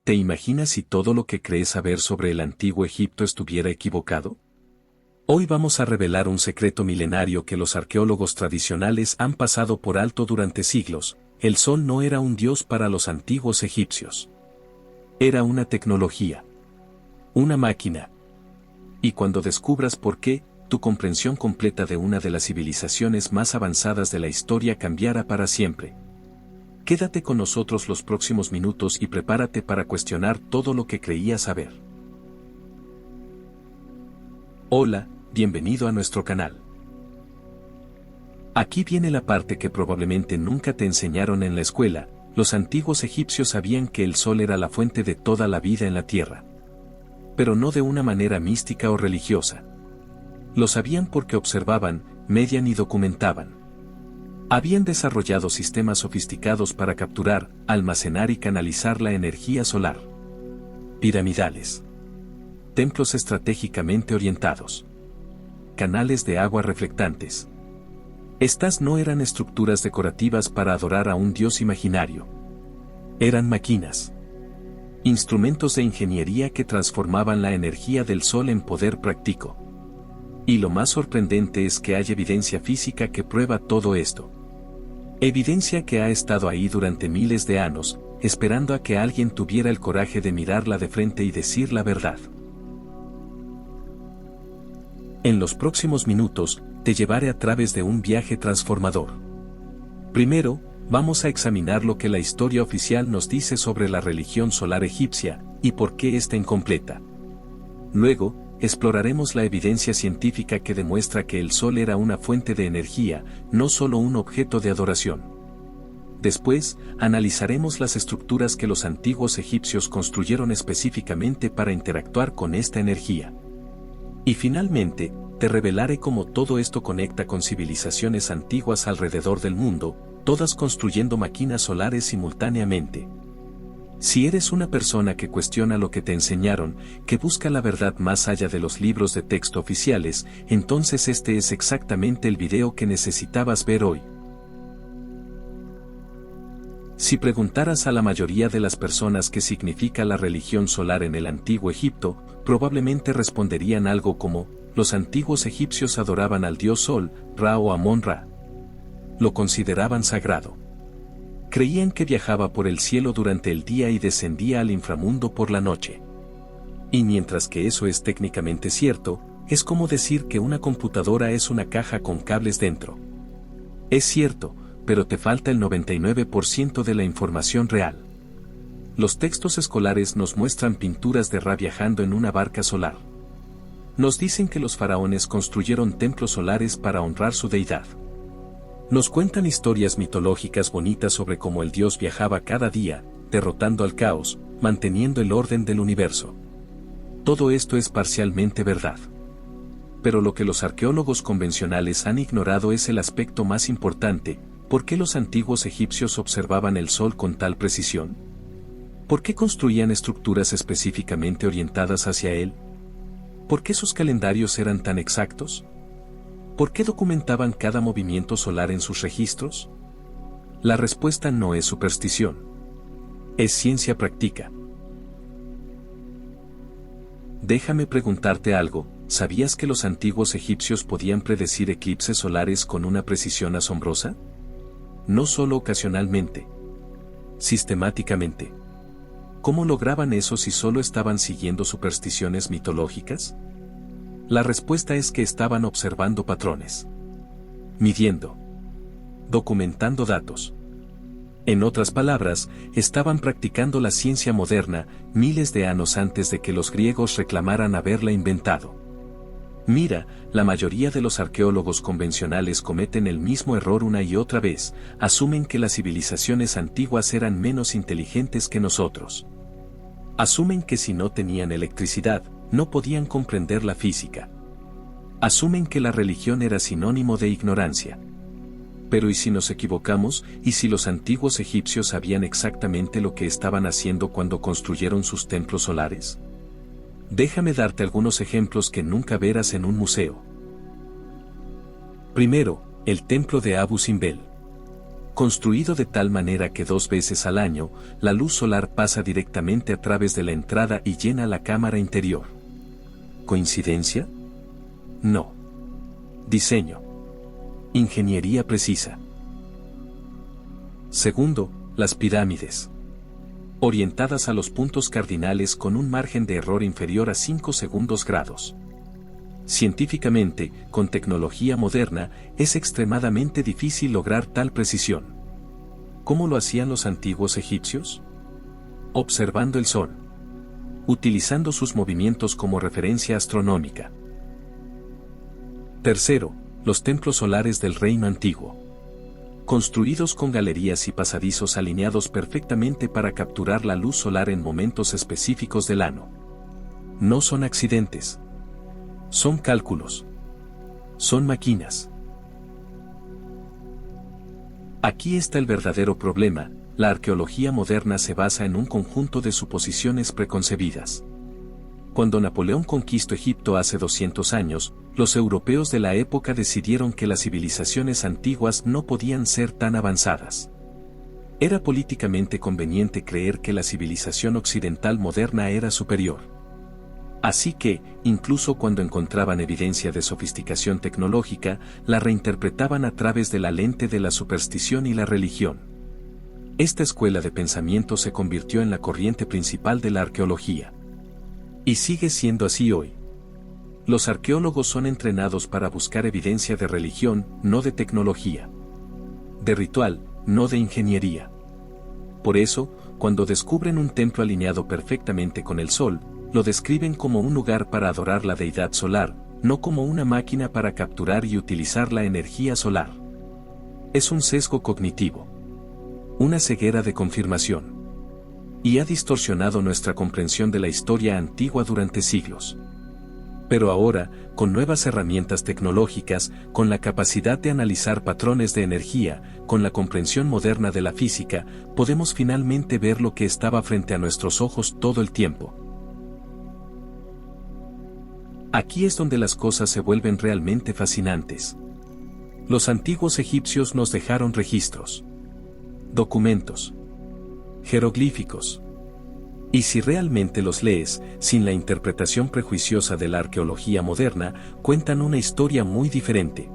¿Te imaginas si todo lo que crees saber sobre el antiguo Egipto estuviera equivocado? Hoy vamos a revelar un secreto milenario que los arqueólogos tradicionales han pasado por alto durante siglos. El sol no era un dios para los antiguos egipcios. Era una tecnología. Una máquina. Y cuando descubras por qué, tu comprensión completa de una de las civilizaciones más avanzadas de la historia cambiará para siempre. Quédate con nosotros los próximos minutos y prepárate para cuestionar todo lo que creías saber. Hola, bienvenido a nuestro canal. Aquí viene la parte que probablemente nunca te enseñaron en la escuela. Los antiguos egipcios sabían que el sol era la fuente de toda la vida en la tierra. Pero no de una manera mística o religiosa. Lo sabían porque observaban, medían y documentaban. Habían desarrollado sistemas sofisticados para capturar, almacenar y canalizar la energía solar. Piramidales. Templos estratégicamente orientados. Canales de agua reflectantes. Estas no eran estructuras decorativas para adorar a un dios imaginario. Eran máquinas. Instrumentos de ingeniería que transformaban la energía del sol en poder práctico. Y lo más sorprendente es que hay evidencia física que prueba todo esto. Evidencia que ha estado ahí durante miles de años, esperando a que alguien tuviera el coraje de mirarla de frente y decir la verdad. En los próximos minutos, te llevaré a través de un viaje transformador. Primero, vamos a examinar lo que la historia oficial nos dice sobre la religión solar egipcia, y por qué está incompleta. Luego, exploraremos la evidencia científica que demuestra que el sol era una fuente de energía, no solo un objeto de adoración. Después, analizaremos las estructuras que los antiguos egipcios construyeron específicamente para interactuar con esta energía. Y finalmente, te revelaré cómo todo esto conecta con civilizaciones antiguas alrededor del mundo, todas construyendo máquinas solares simultáneamente. Si eres una persona que cuestiona lo que te enseñaron, que busca la verdad más allá de los libros de texto oficiales, entonces este es exactamente el video que necesitabas ver hoy. Si preguntaras a la mayoría de las personas qué significa la religión solar en el antiguo Egipto, probablemente responderían algo como: los antiguos egipcios adoraban al dios Sol, Ra o Amón-Ra. Lo consideraban sagrado. Creían que viajaba por el cielo durante el día y descendía al inframundo por la noche. Y mientras que eso es técnicamente cierto, es como decir que una computadora es una caja con cables dentro. Es cierto, pero te falta el 99% de la información real. Los textos escolares nos muestran pinturas de Ra viajando en una barca solar. Nos dicen que los faraones construyeron templos solares para honrar su deidad. Nos cuentan historias mitológicas bonitas sobre cómo el dios viajaba cada día, derrotando al caos, manteniendo el orden del universo. Todo esto es parcialmente verdad. Pero lo que los arqueólogos convencionales han ignorado es el aspecto más importante: ¿por qué los antiguos egipcios observaban el sol con tal precisión? ¿Por qué construían estructuras específicamente orientadas hacia él? ¿Por qué sus calendarios eran tan exactos? ¿Por qué documentaban cada movimiento solar en sus registros? La respuesta no es superstición. Es ciencia práctica. Déjame preguntarte algo: ¿sabías que los antiguos egipcios podían predecir eclipses solares con una precisión asombrosa? No solo ocasionalmente. Sistemáticamente. ¿Cómo lograban eso si solo estaban siguiendo supersticiones mitológicas? La respuesta es que estaban observando patrones. Midiendo. Documentando datos. En otras palabras, estaban practicando la ciencia moderna, miles de años antes de que los griegos reclamaran haberla inventado. Mira, la mayoría de los arqueólogos convencionales cometen el mismo error una y otra vez: asumen que las civilizaciones antiguas eran menos inteligentes que nosotros. Asumen que si no tenían electricidad, no podían comprender la física. Asumen que la religión era sinónimo de ignorancia. Pero ¿y si nos equivocamos? ¿Y si los antiguos egipcios sabían exactamente lo que estaban haciendo cuando construyeron sus templos solares? Déjame darte algunos ejemplos que nunca verás en un museo. Primero, el templo de Abu Simbel. construido de tal manera que 2 veces al año, la luz solar pasa directamente a través de la entrada y llena la cámara interior. ¿Coincidencia? No. Diseño. Ingeniería precisa. Segundo, las pirámides. Orientadas a los puntos cardinales con un margen de error inferior a 5 segundos grados. Científicamente, con tecnología moderna, es extremadamente difícil lograr tal precisión. ¿Cómo lo hacían los antiguos egipcios? Observando el sol. Utilizando sus movimientos como referencia astronómica. Tercero, los templos solares del reino antiguo. Construidos con galerías y pasadizos alineados perfectamente para capturar la luz solar en momentos específicos del año. No son accidentes. Son cálculos. Son máquinas. Aquí está el verdadero problema: la arqueología moderna se basa en un conjunto de suposiciones preconcebidas. Cuando Napoleón conquistó Egipto hace 200 años, los europeos de la época decidieron que las civilizaciones antiguas no podían ser tan avanzadas. Era políticamente conveniente creer que la civilización occidental moderna era superior. Así que, incluso cuando encontraban evidencia de sofisticación tecnológica, la reinterpretaban a través de la lente de la superstición y la religión. Esta escuela de pensamiento se convirtió en la corriente principal de la arqueología. Y sigue siendo así hoy. Los arqueólogos son entrenados para buscar evidencia de religión, no de tecnología. De ritual, no de ingeniería. Por eso, cuando descubren un templo alineado perfectamente con el sol, lo describen como un lugar para adorar la deidad solar, no como una máquina para capturar y utilizar la energía solar. Es un sesgo cognitivo. Una ceguera de confirmación. Y ha distorsionado nuestra comprensión de la historia antigua durante siglos. Pero ahora, con nuevas herramientas tecnológicas, con la capacidad de analizar patrones de energía, con la comprensión moderna de la física, podemos finalmente ver lo que estaba frente a nuestros ojos todo el tiempo. Aquí es donde las cosas se vuelven realmente fascinantes. Los antiguos egipcios nos dejaron registros, documentos, jeroglíficos. Y si realmente los lees, sin la interpretación prejuiciosa de la arqueología moderna, cuentan una historia muy diferente.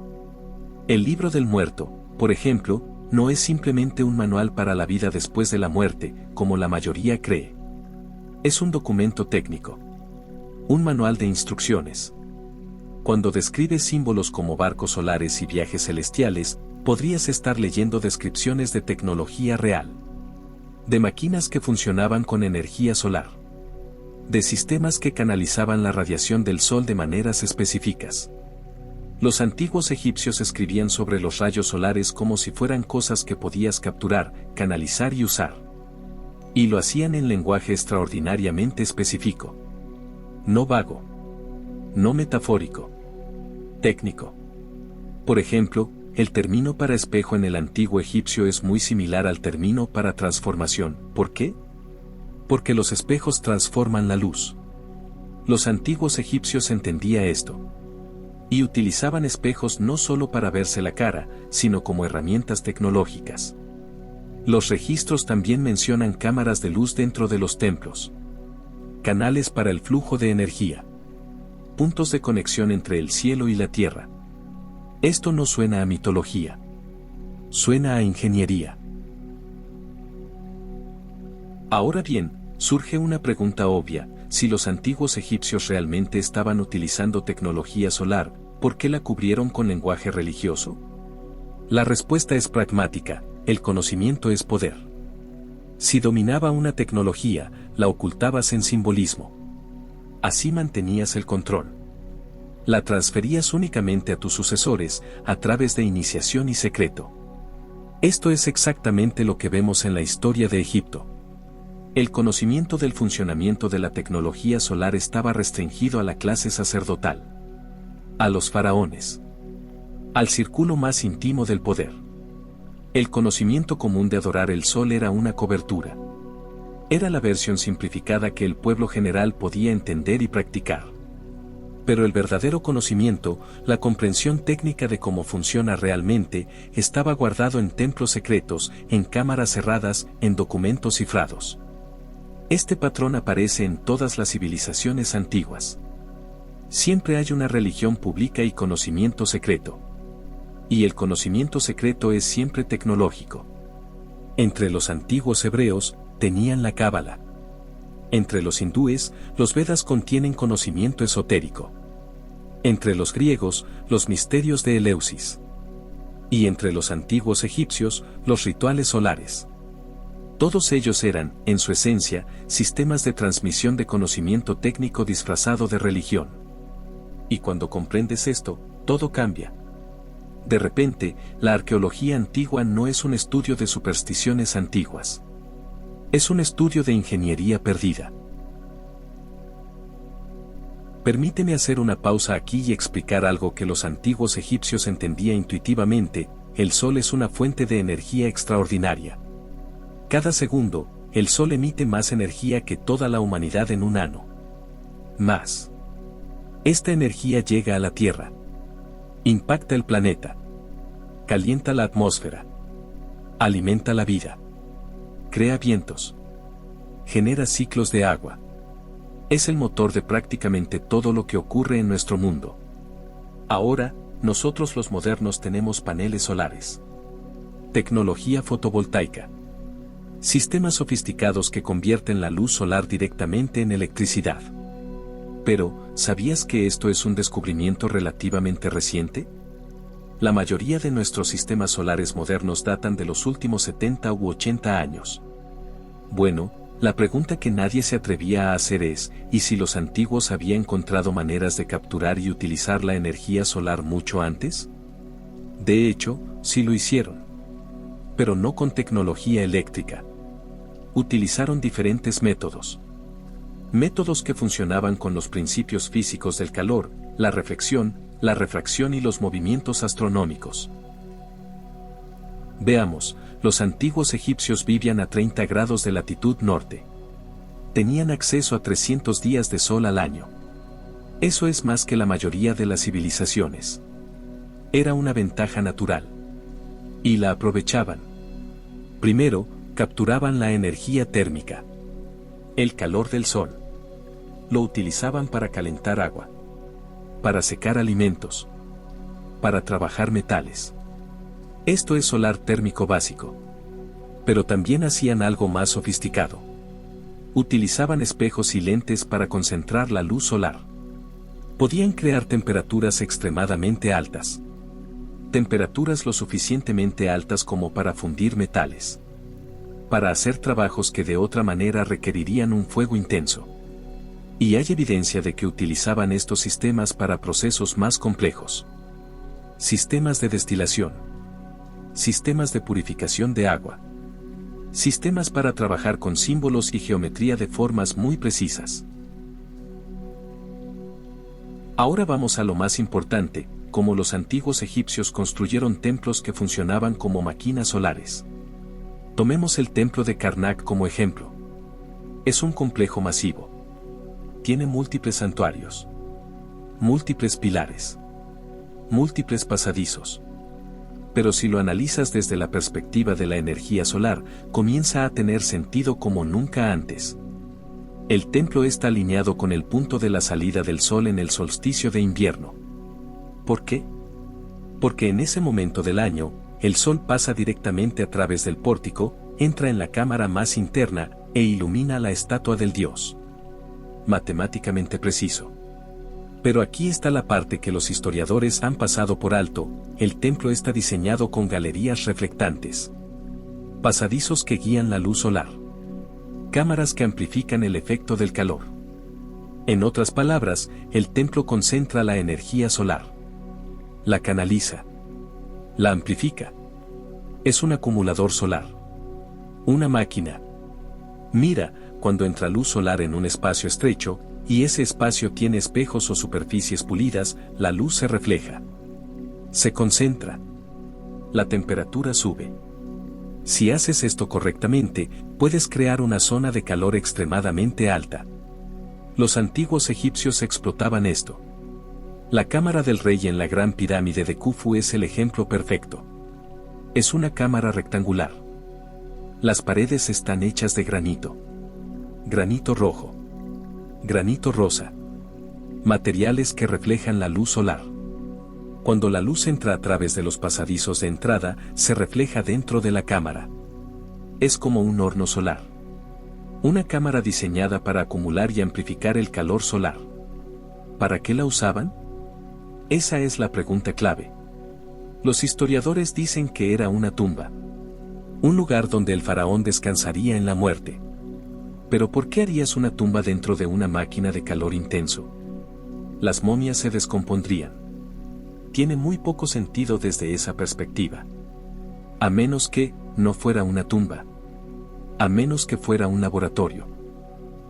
El libro del muerto, por ejemplo, no es simplemente un manual para la vida después de la muerte, como la mayoría cree. Es un documento técnico. Un manual de instrucciones. Cuando describes símbolos como barcos solares y viajes celestiales, podrías estar leyendo descripciones de tecnología real. De máquinas que funcionaban con energía solar. De sistemas que canalizaban la radiación del sol de maneras específicas. Los antiguos egipcios escribían sobre los rayos solares como si fueran cosas que podías capturar, canalizar y usar. Y lo hacían en lenguaje extraordinariamente específico. No vago. No metafórico. Técnico. Por ejemplo, el término para espejo en el antiguo egipcio es muy similar al término para transformación. ¿Por qué? Porque los espejos transforman la luz. Los antiguos egipcios entendían esto. Y utilizaban espejos no solo para verse la cara, sino como herramientas tecnológicas. Los registros también mencionan cámaras de luz dentro de los templos. Canales para el flujo de energía. Puntos de conexión entre el cielo y la tierra. Esto no suena a mitología. Suena a ingeniería. Ahora bien, surge una pregunta obvia: si los antiguos egipcios realmente estaban utilizando tecnología solar, ¿por qué la cubrieron con lenguaje religioso? La respuesta es pragmática: el conocimiento es poder. Si dominaba una tecnología, la ocultabas en simbolismo. Así mantenías el control. La transferías únicamente a tus sucesores, a través de iniciación y secreto. Esto es exactamente lo que vemos en la historia de Egipto. El conocimiento del funcionamiento de la tecnología solar estaba restringido a la clase sacerdotal. A los faraones. Al círculo más íntimo del poder. El conocimiento común de adorar el sol era una cobertura. Era la versión simplificada que el pueblo general podía entender y practicar. Pero el verdadero conocimiento, la comprensión técnica de cómo funciona realmente, estaba guardado en templos secretos, en cámaras cerradas, en documentos cifrados. Este patrón aparece en todas las civilizaciones antiguas. Siempre hay una religión pública y conocimiento secreto. Y el conocimiento secreto es siempre tecnológico. Entre los antiguos hebreos, tenían la Cábala. Entre los hindúes, los Vedas contienen conocimiento esotérico. Entre los griegos, los misterios de Eleusis. Y entre los antiguos egipcios, los rituales solares. Todos ellos eran, en su esencia, sistemas de transmisión de conocimiento técnico disfrazado de religión. Y cuando comprendes esto, todo cambia. De repente, la arqueología antigua no es un estudio de supersticiones antiguas. Es un estudio de ingeniería perdida. Permíteme hacer una pausa aquí y explicar algo que los antiguos egipcios entendían intuitivamente: el sol es una fuente de energía extraordinaria. Cada segundo, el sol emite más energía que toda la humanidad en un ano. Más. Esta energía llega a la Tierra. Impacta el planeta. Calienta la atmósfera. Alimenta la vida. Crea vientos. Genera ciclos de agua. Es el motor de prácticamente todo lo que ocurre en nuestro mundo. Ahora, nosotros los modernos tenemos paneles solares. Tecnología fotovoltaica. Sistemas sofisticados que convierten la luz solar directamente en electricidad. Pero, ¿sabías que esto es un descubrimiento relativamente reciente? La mayoría de nuestros sistemas solares modernos datan de los últimos 70 u 80 años. Bueno, la pregunta que nadie se atrevía a hacer es, ¿y si los antiguos habían encontrado maneras de capturar y utilizar la energía solar mucho antes? De hecho, sí lo hicieron. Pero no con tecnología eléctrica. Utilizaron diferentes métodos. Métodos que funcionaban con los principios físicos del calor, la reflexión, la refracción y los movimientos astronómicos. Veamos, los antiguos egipcios vivían a 30 grados de latitud norte. Tenían acceso a 300 días de sol al año. Eso es más que la mayoría de las civilizaciones. Era una ventaja natural. Y la aprovechaban. Primero, capturaban la energía térmica. El calor del sol. Lo utilizaban para calentar agua. Para secar alimentos. Para trabajar metales. Esto es solar térmico básico. Pero también hacían algo más sofisticado. Utilizaban espejos y lentes para concentrar la luz solar. Podían crear temperaturas extremadamente altas. Temperaturas lo suficientemente altas como para fundir metales. Para hacer trabajos que de otra manera requerirían un fuego intenso. Y hay evidencia de que utilizaban estos sistemas para procesos más complejos. Sistemas de destilación. Sistemas de purificación de agua. Sistemas para trabajar con símbolos y geometría de formas muy precisas. Ahora vamos a lo más importante, cómo los antiguos egipcios construyeron templos que funcionaban como máquinas solares. Tomemos el templo de Karnak como ejemplo. Es un complejo masivo. Tiene múltiples santuarios. Múltiples pilares. Múltiples pasadizos. Pero si lo analizas desde la perspectiva de la energía solar, comienza a tener sentido como nunca antes. El templo está alineado con el punto de la salida del sol en el solsticio de invierno. ¿Por qué? Porque en ese momento del año, el sol pasa directamente a través del pórtico, entra en la cámara más interna, e ilumina la estatua del dios. Matemáticamente preciso. Pero aquí está la parte que los historiadores han pasado por alto: el templo está diseñado con galerías reflectantes. Pasadizos que guían la luz solar. Cámaras que amplifican el efecto del calor. En otras palabras, el templo concentra la energía solar. La canaliza. La amplifica. Es un acumulador solar. Una máquina. Mira, cuando entra luz solar en un espacio estrecho, y ese espacio tiene espejos o superficies pulidas, la luz se refleja. Se concentra. La temperatura sube. Si haces esto correctamente, puedes crear una zona de calor extremadamente alta. Los antiguos egipcios explotaban esto. La cámara del rey en la Gran Pirámide de Khufu es el ejemplo perfecto. Es una cámara rectangular. Las paredes están hechas de granito. Granito rojo. Granito rosa. Materiales que reflejan la luz solar. Cuando la luz entra a través de los pasadizos de entrada, se refleja dentro de la cámara. Es como un horno solar. Una cámara diseñada para acumular y amplificar el calor solar. ¿Para qué la usaban? Esa es la pregunta clave. Los historiadores dicen que era una tumba. Un lugar donde el faraón descansaría en la muerte. Pero ¿por qué harías una tumba dentro de una máquina de calor intenso? Las momias se descompondrían. Tiene muy poco sentido desde esa perspectiva. A menos que no fuera una tumba. A menos que fuera un laboratorio.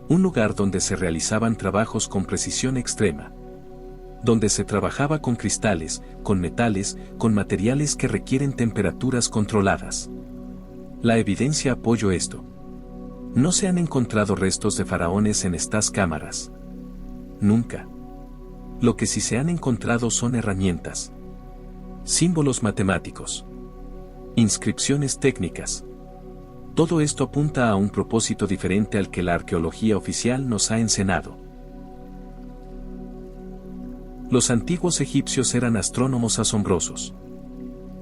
Un lugar donde se realizaban trabajos con precisión extrema. Donde se trabajaba con cristales, con metales, con materiales que requieren temperaturas controladas. La evidencia apoya esto. No se han encontrado restos de faraones en estas cámaras. Nunca. Lo que sí se han encontrado son herramientas. Símbolos matemáticos. Inscripciones técnicas. Todo esto apunta a un propósito diferente al que la arqueología oficial nos ha enseñado. Los antiguos egipcios eran astrónomos asombrosos.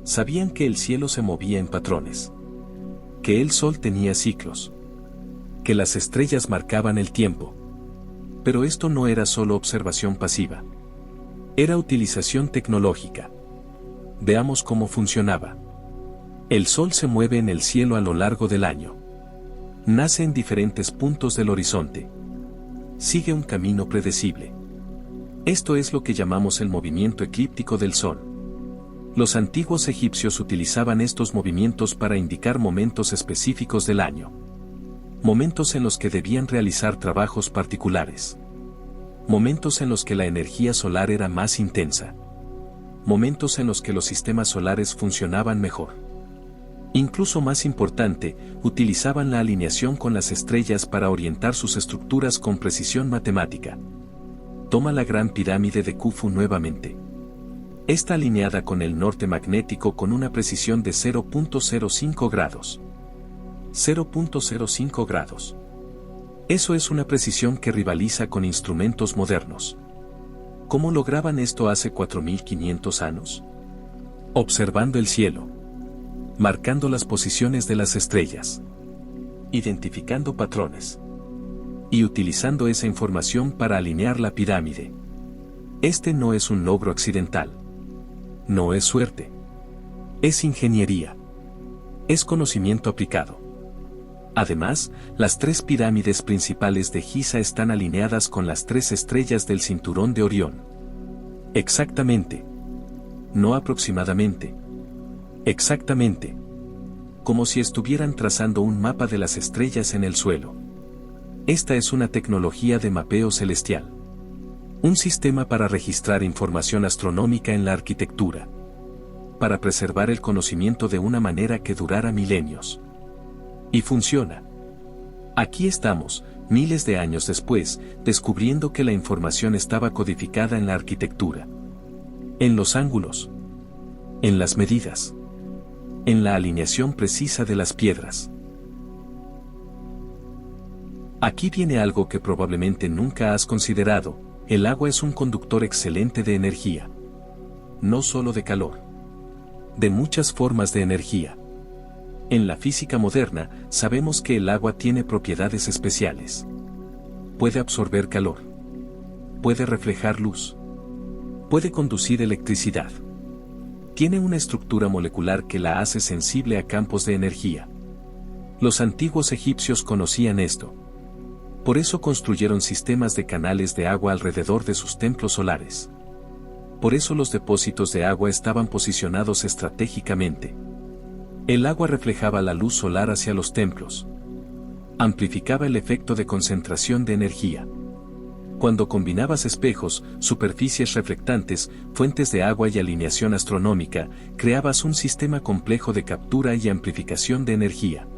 Sabían que el cielo se movía en patrones. Que el sol tenía ciclos. Que las estrellas marcaban el tiempo. Pero esto no era solo observación pasiva. Era utilización tecnológica. Veamos cómo funcionaba. El sol se mueve en el cielo a lo largo del año. Nace en diferentes puntos del horizonte. Sigue un camino predecible. Esto es lo que llamamos el movimiento eclíptico del sol. Los antiguos egipcios utilizaban estos movimientos para indicar momentos específicos del año. Momentos en los que debían realizar trabajos particulares. Momentos en los que la energía solar era más intensa. Momentos en los que los sistemas solares funcionaban mejor. Incluso más importante, utilizaban la alineación con las estrellas para orientar sus estructuras con precisión matemática. Toma la Gran Pirámide de Khufu nuevamente. Está alineada con el norte magnético con una precisión de 0.05 grados. 0.05 grados. Eso es una precisión que rivaliza con instrumentos modernos. ¿Cómo lograban esto hace 4500 años? Observando el cielo. Marcando las posiciones de las estrellas. Identificando patrones. Y utilizando esa información para alinear la pirámide. Este no es un logro accidental. No es suerte. Es ingeniería. Es conocimiento aplicado. Además, las tres pirámides principales de Giza están alineadas con las tres estrellas del cinturón de Orión. Exactamente. No aproximadamente. Exactamente. Como si estuvieran trazando un mapa de las estrellas en el suelo. Esta es una tecnología de mapeo celestial. Un sistema para registrar información astronómica en la arquitectura. Para preservar el conocimiento de una manera que durara milenios. Y funciona. Aquí estamos, miles de años después, descubriendo que la información estaba codificada en la arquitectura. En los ángulos. En las medidas. En la alineación precisa de las piedras. Aquí viene algo que probablemente nunca has considerado: el agua es un conductor excelente de energía. No solo de calor. De muchas formas de energía. En la física moderna, sabemos que el agua tiene propiedades especiales. Puede absorber calor. Puede reflejar luz. Puede conducir electricidad. Tiene una estructura molecular que la hace sensible a campos de energía. Los antiguos egipcios conocían esto. Por eso construyeron sistemas de canales de agua alrededor de sus templos solares. Por eso los depósitos de agua estaban posicionados estratégicamente. El agua reflejaba la luz solar hacia los templos. Amplificaba el efecto de concentración de energía. Cuando combinabas espejos, superficies reflectantes, fuentes de agua y alineación astronómica, creabas un sistema complejo de captura y amplificación de energía.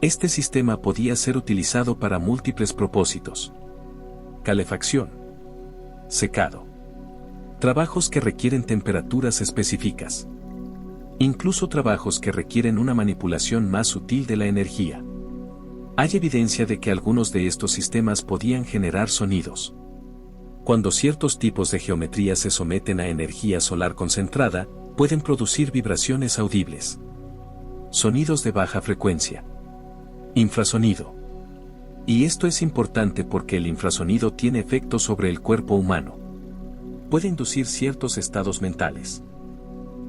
Este sistema podía ser utilizado para múltiples propósitos. Calefacción. Secado. Trabajos que requieren temperaturas específicas. Incluso trabajos que requieren una manipulación más sutil de la energía. Hay evidencia de que algunos de estos sistemas podían generar sonidos. Cuando ciertos tipos de geometría se someten a energía solar concentrada, pueden producir vibraciones audibles. Sonidos de baja frecuencia. Infrasonido. Y esto es importante porque el infrasonido tiene efectos sobre el cuerpo humano. Puede inducir ciertos estados mentales.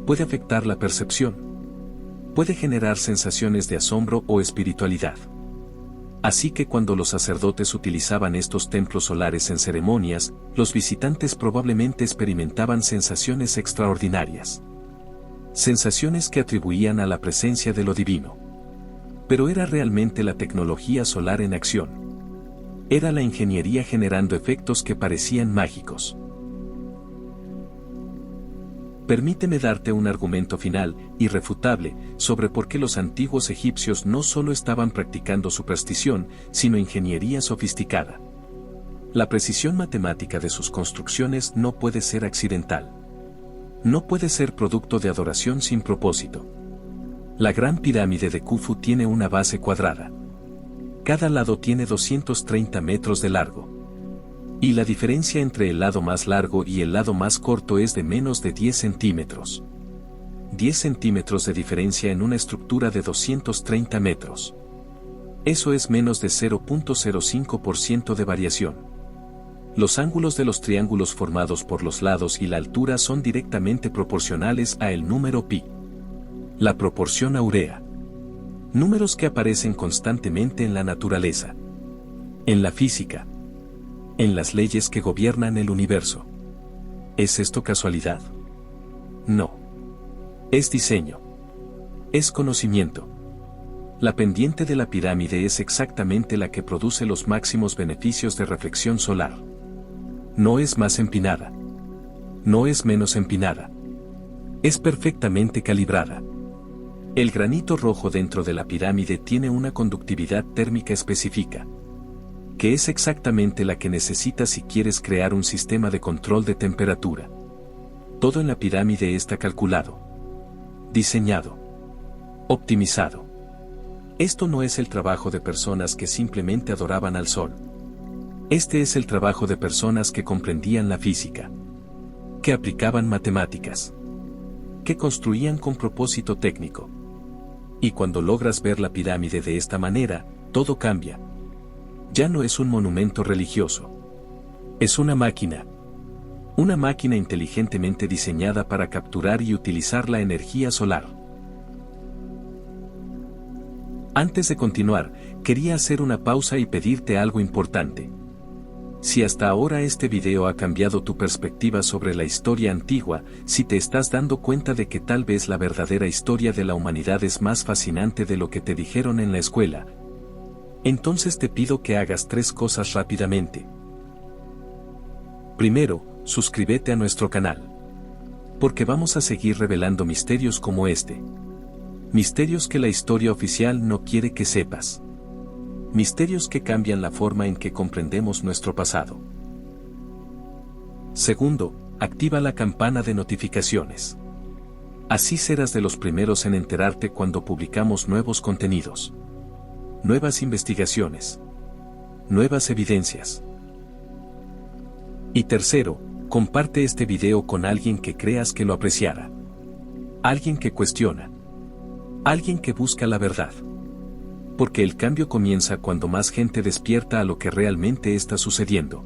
Puede afectar la percepción. Puede generar sensaciones de asombro o espiritualidad. Así que cuando los sacerdotes utilizaban estos templos solares en ceremonias, los visitantes probablemente experimentaban sensaciones extraordinarias. Sensaciones que atribuían a la presencia de lo divino. Pero era realmente la tecnología solar en acción. Era la ingeniería generando efectos que parecían mágicos. Permíteme darte un argumento final, irrefutable, sobre por qué los antiguos egipcios no solo estaban practicando superstición, sino ingeniería sofisticada. La precisión matemática de sus construcciones no puede ser accidental. No puede ser producto de adoración sin propósito. La Gran Pirámide de Khufu tiene una base cuadrada. Cada lado tiene 230 metros de largo. Y la diferencia entre el lado más largo y el lado más corto es de menos de 10 centímetros. 10 centímetros de diferencia en una estructura de 230 metros. Eso es menos de 0.05% de variación. Los ángulos de los triángulos formados por los lados y la altura son directamente proporcionales a el número pi. La proporción áurea. Números que aparecen constantemente en la naturaleza. En la física. En las leyes que gobiernan el universo. ¿Es esto casualidad? No. Es diseño. Es conocimiento. La pendiente de la pirámide es exactamente la que produce los máximos beneficios de reflexión solar. No es más empinada. No es menos empinada. Es perfectamente calibrada. El granito rojo dentro de la pirámide tiene una conductividad térmica específica, que es exactamente la que necesitas si quieres crear un sistema de control de temperatura. Todo en la pirámide está calculado, diseñado, optimizado. Esto no es el trabajo de personas que simplemente adoraban al sol. Este es el trabajo de personas que comprendían la física, que aplicaban matemáticas, que construían con propósito técnico. Y cuando logras ver la pirámide de esta manera, todo cambia. Ya no es un monumento religioso. Es una máquina. Una máquina inteligentemente diseñada para capturar y utilizar la energía solar. Antes de continuar, quería hacer una pausa y pedirte algo importante. Si hasta ahora este video ha cambiado tu perspectiva sobre la historia antigua, si te estás dando cuenta de que tal vez la verdadera historia de la humanidad es más fascinante de lo que te dijeron en la escuela, entonces te pido que hagas 3 cosas rápidamente. Primero, suscríbete a nuestro canal. Porque vamos a seguir revelando misterios como este. Misterios que la historia oficial no quiere que sepas. Misterios que cambian la forma en que comprendemos nuestro pasado. Segundo, activa la campana de notificaciones. Así serás de los primeros en enterarte cuando publicamos nuevos contenidos. Nuevas investigaciones. Nuevas evidencias. Y tercero, comparte este video con alguien que creas que lo apreciara. Alguien que cuestiona. Alguien que busca la verdad. Porque el cambio comienza cuando más gente despierta a lo que realmente está sucediendo.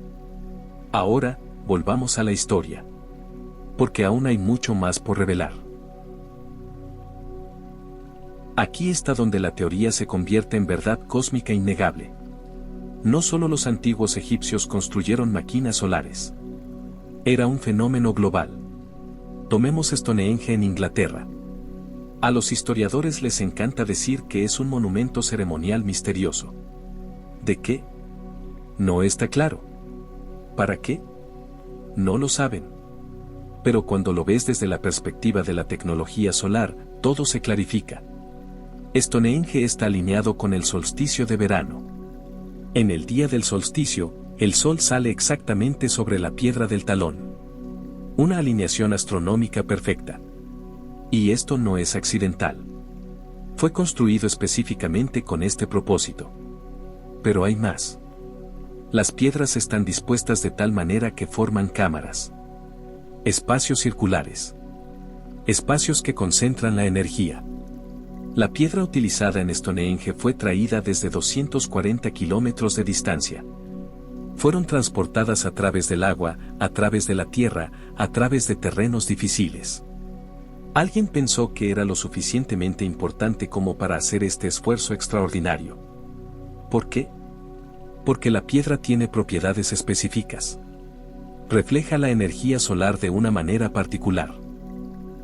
Ahora, volvamos a la historia. Porque aún hay mucho más por revelar. Aquí está donde la teoría se convierte en verdad cósmica innegable. No solo los antiguos egipcios construyeron máquinas solares. Era un fenómeno global. Tomemos Stonehenge en Inglaterra. A los historiadores les encanta decir que es un monumento ceremonial misterioso. ¿De qué? No está claro. ¿Para qué? No lo saben. Pero cuando lo ves desde la perspectiva de la tecnología solar, todo se clarifica. Stonehenge está alineado con el solsticio de verano. En el día del solsticio, el sol sale exactamente sobre la piedra del talón. Una alineación astronómica perfecta. Y esto no es accidental. Fue construido específicamente con este propósito. Pero hay más. Las piedras están dispuestas de tal manera que forman cámaras. Espacios circulares. Espacios que concentran la energía. La piedra utilizada en Stonehenge fue traída desde 240 kilómetros de distancia. Fueron transportadas a través del agua, a través de la tierra, a través de terrenos difíciles. Alguien pensó que era lo suficientemente importante como para hacer este esfuerzo extraordinario. ¿Por qué? Porque la piedra tiene propiedades específicas. Refleja la energía solar de una manera particular.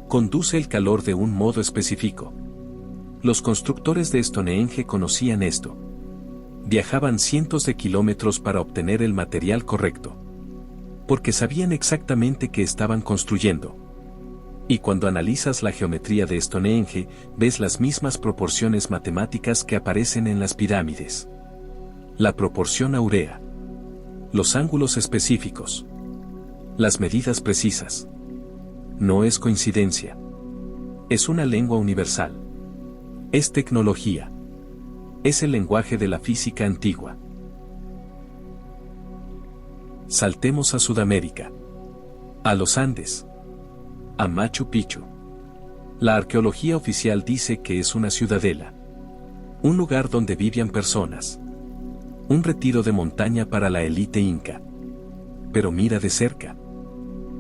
Conduce el calor de un modo específico. Los constructores de Stonehenge conocían esto. Viajaban cientos de kilómetros para obtener el material correcto. Porque sabían exactamente qué estaban construyendo. Y cuando analizas la geometría de Stonehenge, ves las mismas proporciones matemáticas que aparecen en las pirámides. La proporción áurea. Los ángulos específicos. Las medidas precisas. No es coincidencia. Es una lengua universal. Es tecnología. Es el lenguaje de la física antigua. Saltemos a Sudamérica. A los Andes. A Machu Picchu. La arqueología oficial dice que es una ciudadela. Un lugar donde vivían personas. Un retiro de montaña para la élite inca. Pero mira de cerca.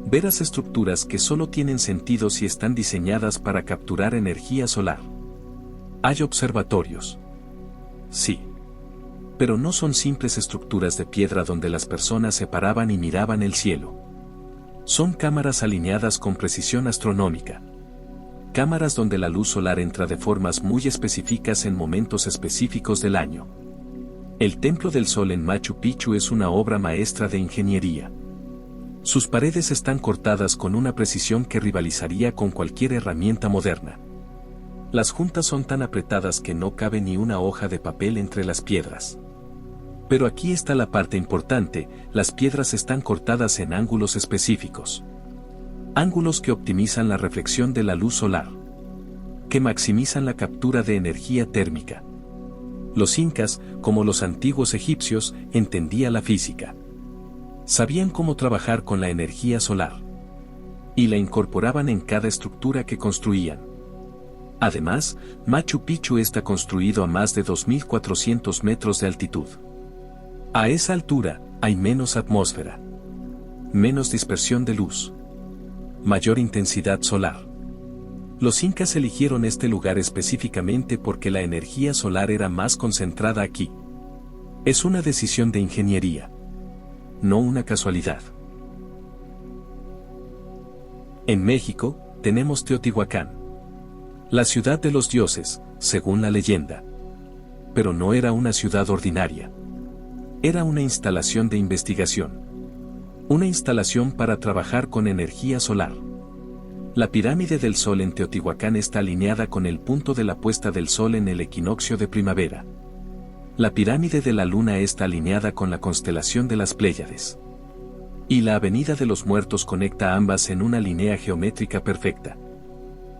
Verás estructuras que solo tienen sentido si están diseñadas para capturar energía solar. Hay observatorios. Sí. Pero no son simples estructuras de piedra donde las personas se paraban y miraban el cielo. Son cámaras alineadas con precisión astronómica. Cámaras donde la luz solar entra de formas muy específicas en momentos específicos del año. El Templo del Sol en Machu Picchu es una obra maestra de ingeniería. Sus paredes están cortadas con una precisión que rivalizaría con cualquier herramienta moderna. Las juntas son tan apretadas que no cabe ni una hoja de papel entre las piedras. Pero aquí está la parte importante, las piedras están cortadas en ángulos específicos. Ángulos que optimizan la reflexión de la luz solar. Que maximizan la captura de energía térmica. Los incas, como los antiguos egipcios, entendían la física. Sabían cómo trabajar con la energía solar. Y la incorporaban en cada estructura que construían. Además, Machu Picchu está construido a más de 2.400 metros de altitud. A esa altura, hay menos atmósfera. Menos dispersión de luz. Mayor intensidad solar. Los incas eligieron este lugar específicamente porque la energía solar era más concentrada aquí. Es una decisión de ingeniería. No una casualidad. En México, tenemos Teotihuacán. La ciudad de los dioses, según la leyenda. Pero no era una ciudad ordinaria. Era una instalación de investigación. Una instalación para trabajar con energía solar. La pirámide del Sol en Teotihuacán está alineada con el punto de la puesta del Sol en el equinoccio de primavera. La pirámide de la Luna está alineada con la constelación de las Pléyades. Y la Avenida de los Muertos conecta ambas en una línea geométrica perfecta.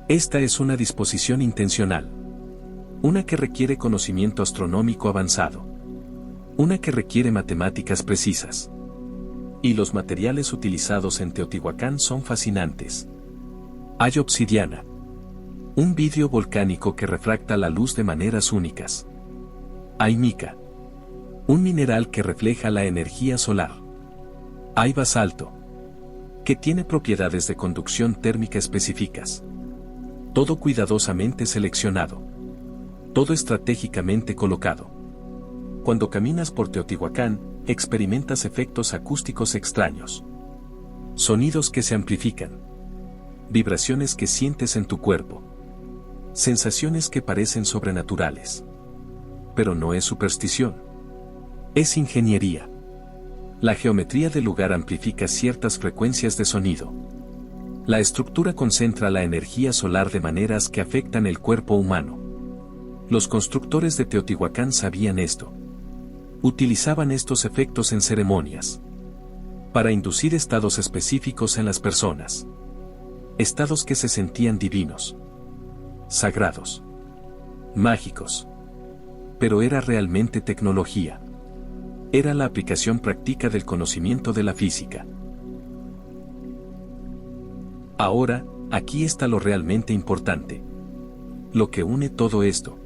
Esta es una disposición intencional. Una que requiere conocimiento astronómico avanzado. Una que requiere matemáticas precisas. Y los materiales utilizados en Teotihuacán son fascinantes. Hay obsidiana. Un vidrio volcánico que refracta la luz de maneras únicas. Hay mica. Un mineral que refleja la energía solar. Hay basalto. Que tiene propiedades de conducción térmica específicas. Todo cuidadosamente seleccionado. Todo estratégicamente colocado. Cuando caminas por Teotihuacán, experimentas efectos acústicos extraños. Sonidos que se amplifican. Vibraciones que sientes en tu cuerpo. Sensaciones que parecen sobrenaturales. Pero no es superstición. Es ingeniería. La geometría del lugar amplifica ciertas frecuencias de sonido. La estructura concentra la energía solar de maneras que afectan el cuerpo humano. Los constructores de Teotihuacán sabían esto. Utilizaban estos efectos en ceremonias. para inducir estados específicos en las personas. Estados que se sentían divinos, sagrados, mágicos. Pero era realmente tecnología. Era la aplicación práctica del conocimiento de la física. Ahora, aquí está lo realmente importante. Lo que une todo esto.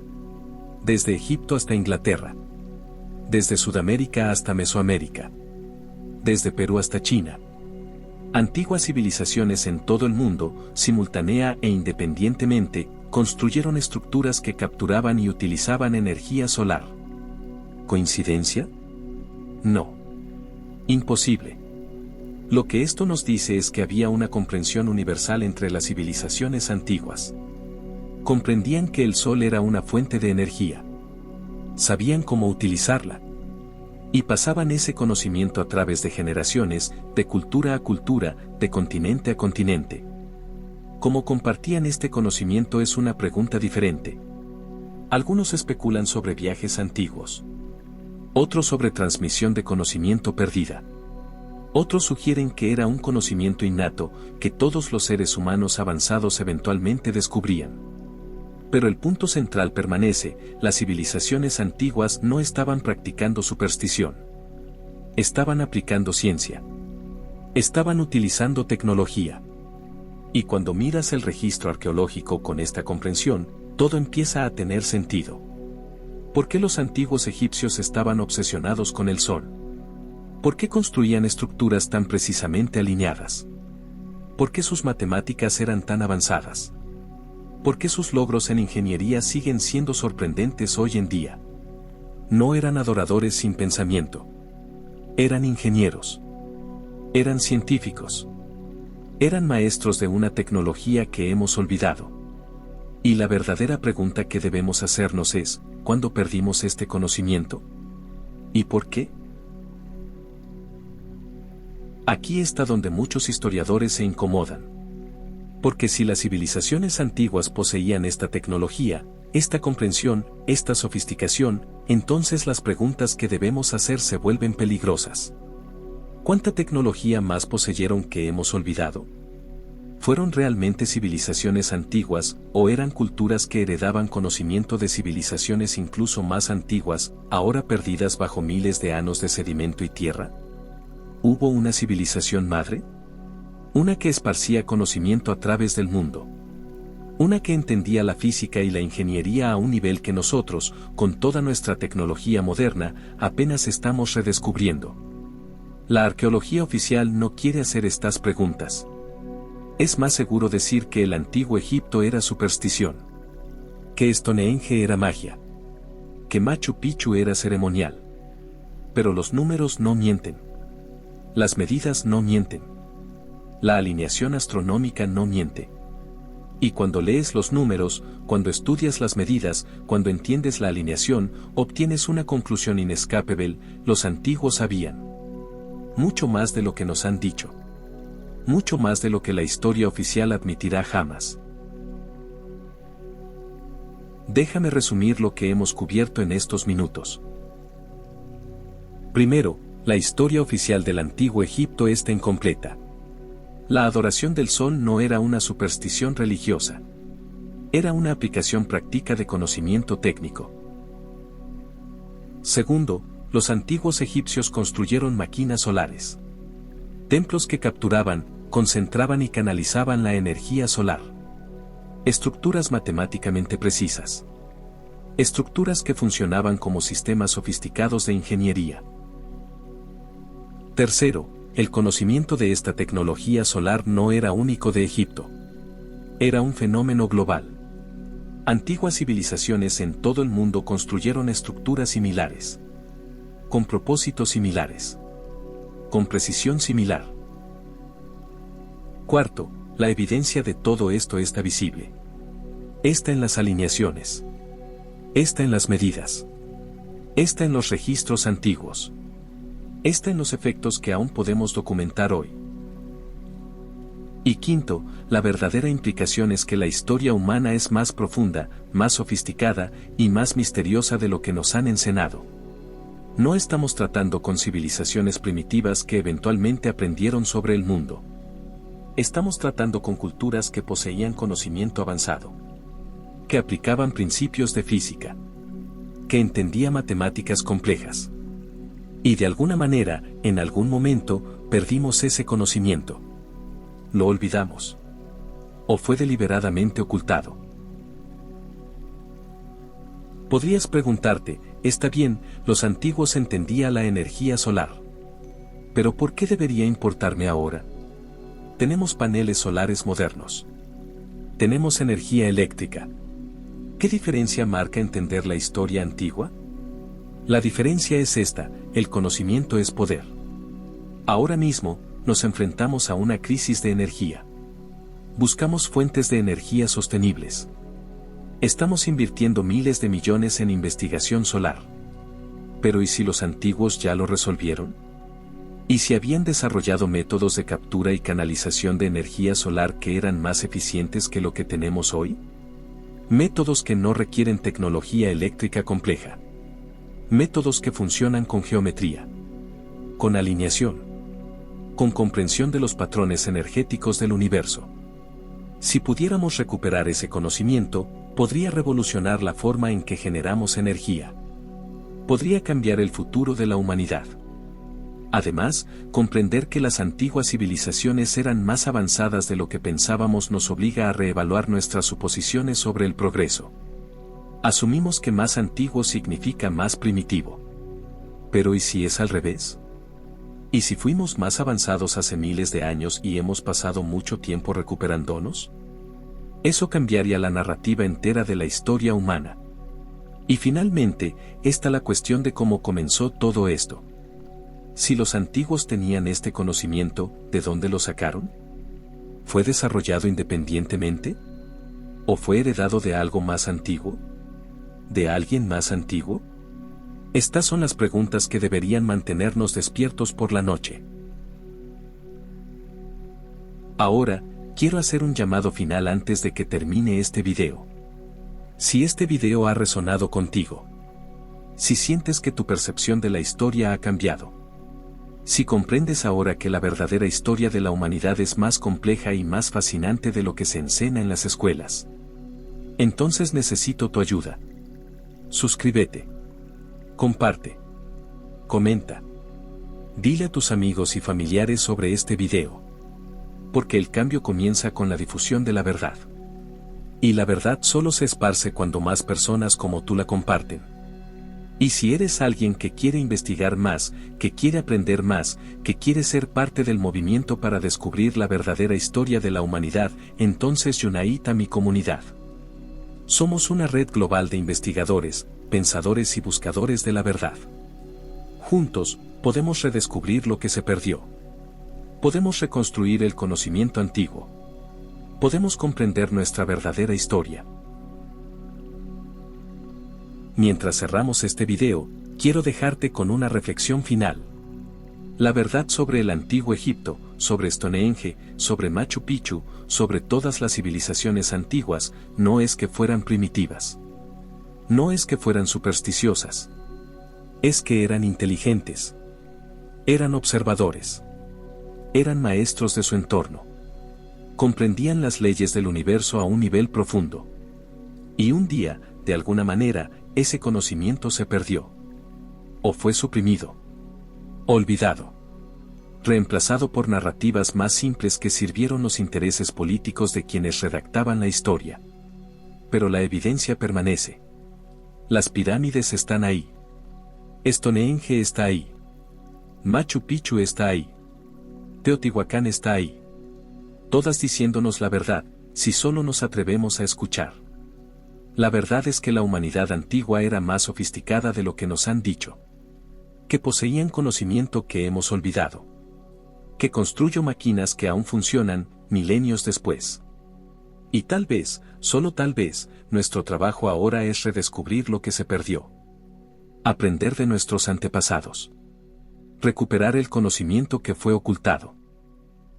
Desde Egipto hasta Inglaterra. Desde Sudamérica hasta Mesoamérica. Desde Perú hasta China. Antiguas civilizaciones en todo el mundo, simultánea e independientemente, construyeron estructuras que capturaban y utilizaban energía solar. ¿Coincidencia? No. Imposible. Lo que esto nos dice es que había una comprensión universal entre las civilizaciones antiguas. Comprendían que el sol era una fuente de energía. Sabían cómo utilizarla. Y pasaban ese conocimiento a través de generaciones, de cultura a cultura, de continente a continente. Cómo compartían este conocimiento es una pregunta diferente. Algunos especulan sobre viajes antiguos. Otros sobre transmisión de conocimiento perdida. Otros sugieren que era un conocimiento innato, que todos los seres humanos avanzados eventualmente descubrían. Pero el punto central permanece: las civilizaciones antiguas no estaban practicando superstición. Estaban aplicando ciencia. Estaban utilizando tecnología. Y cuando miras el registro arqueológico con esta comprensión, todo empieza a tener sentido. ¿Por qué los antiguos egipcios estaban obsesionados con el sol? ¿Por qué construían estructuras tan precisamente alineadas? ¿Por qué sus matemáticas eran tan avanzadas? ¿Por qué sus logros en ingeniería siguen siendo sorprendentes hoy en día? No eran adoradores sin pensamiento. Eran ingenieros. Eran científicos. Eran maestros de una tecnología que hemos olvidado. Y la verdadera pregunta que debemos hacernos es: ¿cuándo perdimos este conocimiento? ¿Y por qué? Aquí está donde muchos historiadores se incomodan. Porque si las civilizaciones antiguas poseían esta tecnología, esta comprensión, esta sofisticación, entonces las preguntas que debemos hacer se vuelven peligrosas. ¿Cuánta tecnología más poseyeron que hemos olvidado? ¿Fueron realmente civilizaciones antiguas, o eran culturas que heredaban conocimiento de civilizaciones incluso más antiguas, ahora perdidas bajo miles de años de sedimento y tierra? ¿Hubo una civilización madre? Una que esparcía conocimiento a través del mundo. Una que entendía la física y la ingeniería a un nivel que nosotros, con toda nuestra tecnología moderna, apenas estamos redescubriendo. La arqueología oficial no quiere hacer estas preguntas. Es más seguro decir que el antiguo Egipto era superstición. Que Stonehenge era magia. Que Machu Picchu era ceremonial. Pero los números no mienten. Las medidas no mienten. La alineación astronómica no miente. Y cuando lees los números, cuando estudias las medidas, cuando entiendes la alineación, obtienes una conclusión inescapable: los antiguos sabían. Mucho más de lo que nos han dicho. Mucho más de lo que la historia oficial admitirá jamás. Déjame resumir lo que hemos cubierto en estos minutos. Primero, la historia oficial del antiguo Egipto está incompleta. La adoración del sol no era una superstición religiosa. Era una aplicación práctica de conocimiento técnico. Segundo, los antiguos egipcios construyeron máquinas solares. Templos que capturaban, concentraban y canalizaban la energía solar. Estructuras matemáticamente precisas. Estructuras que funcionaban como sistemas sofisticados de ingeniería. Tercero, el conocimiento de esta tecnología solar no era único de Egipto. Era un fenómeno global. Antiguas civilizaciones en todo el mundo construyeron estructuras similares. Con propósitos similares. Con precisión similar. Cuarto, la evidencia de todo esto está visible. Está en las alineaciones. Está en las medidas. Está en los registros antiguos. Está en los efectos que aún podemos documentar hoy. Y quinto, la verdadera implicación es que la historia humana es más profunda, más sofisticada y más misteriosa de lo que nos han enseñado. No estamos tratando con civilizaciones primitivas que eventualmente aprendieron sobre el mundo. Estamos tratando con culturas que poseían conocimiento avanzado, que aplicaban principios de física, que entendían matemáticas complejas. Y de alguna manera, en algún momento, perdimos ese conocimiento. Lo olvidamos. ¿O fue deliberadamente ocultado? Podrías preguntarte, está bien, los antiguos entendían la energía solar. Pero ¿por qué debería importarme ahora? Tenemos paneles solares modernos. Tenemos energía eléctrica. ¿Qué diferencia marca entender la historia antigua? La diferencia es esta: el conocimiento es poder. Ahora mismo, nos enfrentamos a una crisis de energía. Buscamos fuentes de energía sostenibles. Estamos invirtiendo miles de millones en investigación solar. Pero ¿y si los antiguos ya lo resolvieron? ¿Y si habían desarrollado métodos de captura y canalización de energía solar que eran más eficientes que lo que tenemos hoy? Métodos que no requieren tecnología eléctrica compleja. Métodos que funcionan con geometría, con alineación, con comprensión de los patrones energéticos del universo. Si pudiéramos recuperar ese conocimiento, podría revolucionar la forma en que generamos energía. Podría cambiar el futuro de la humanidad. Además, comprender que las antiguas civilizaciones eran más avanzadas de lo que pensábamos nos obliga a reevaluar nuestras suposiciones sobre el progreso. Asumimos que más antiguo significa más primitivo. Pero ¿y si es al revés? ¿Y si fuimos más avanzados hace miles de años y hemos pasado mucho tiempo recuperándonos? Eso cambiaría la narrativa entera de la historia humana. Y finalmente, está la cuestión de cómo comenzó todo esto. Si los antiguos tenían este conocimiento, ¿de dónde lo sacaron? ¿Fue desarrollado independientemente? ¿O fue heredado de algo más antiguo? ¿De alguien más antiguo? Estas son las preguntas que deberían mantenernos despiertos por la noche. Ahora, quiero hacer un llamado final antes de que termine este video. Si este video ha resonado contigo, si sientes que tu percepción de la historia ha cambiado, si comprendes ahora que la verdadera historia de la humanidad es más compleja y más fascinante de lo que se enseña en las escuelas, entonces necesito tu ayuda. Suscríbete. Comparte. Comenta. Dile a tus amigos y familiares sobre este video. Porque el cambio comienza con la difusión de la verdad. Y la verdad solo se esparce cuando más personas como tú la comparten. Y si eres alguien que quiere investigar más, que quiere aprender más, que quiere ser parte del movimiento para descubrir la verdadera historia de la humanidad, entonces unite a mi comunidad. Somos una red global de investigadores, pensadores y buscadores de la verdad. Juntos, podemos redescubrir lo que se perdió. Podemos reconstruir el conocimiento antiguo. Podemos comprender nuestra verdadera historia. Mientras cerramos este video, quiero dejarte con una reflexión final. La verdad sobre el antiguo Egipto, sobre Stonehenge, sobre Machu Picchu, sobre todas las civilizaciones antiguas, no es que fueran primitivas. No es que fueran supersticiosas. Es que eran inteligentes. Eran observadores. Eran maestros de su entorno. Comprendían las leyes del universo a un nivel profundo. Y un día, de alguna manera, ese conocimiento se perdió. O fue suprimido. Olvidado. Reemplazado por narrativas más simples que sirvieron los intereses políticos de quienes redactaban la historia. Pero la evidencia permanece. Las pirámides están ahí. Stonehenge está ahí. Machu Picchu está ahí. Teotihuacán está ahí. Todas diciéndonos la verdad, si solo nos atrevemos a escuchar. La verdad es que la humanidad antigua era más sofisticada de lo que nos han dicho. Que poseían conocimiento que hemos olvidado. Que construyó máquinas que aún funcionan, milenios después. Y tal vez, solo tal vez, nuestro trabajo ahora es redescubrir lo que se perdió. Aprender de nuestros antepasados. Recuperar el conocimiento que fue ocultado.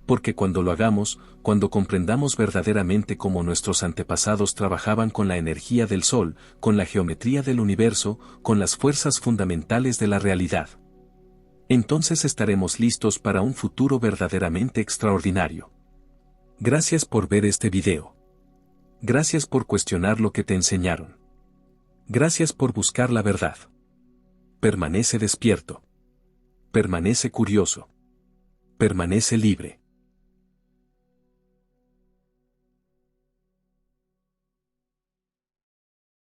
porque cuando lo hagamos, cuando comprendamos verdaderamente cómo nuestros antepasados trabajaban con la energía del Sol, con la geometría del universo, con las fuerzas fundamentales de la realidad, entonces estaremos listos para un futuro verdaderamente extraordinario. Gracias por ver este video. Gracias por cuestionar lo que te enseñaron. Gracias por buscar la verdad. Permanece despierto. Permanece curioso. Permanece libre.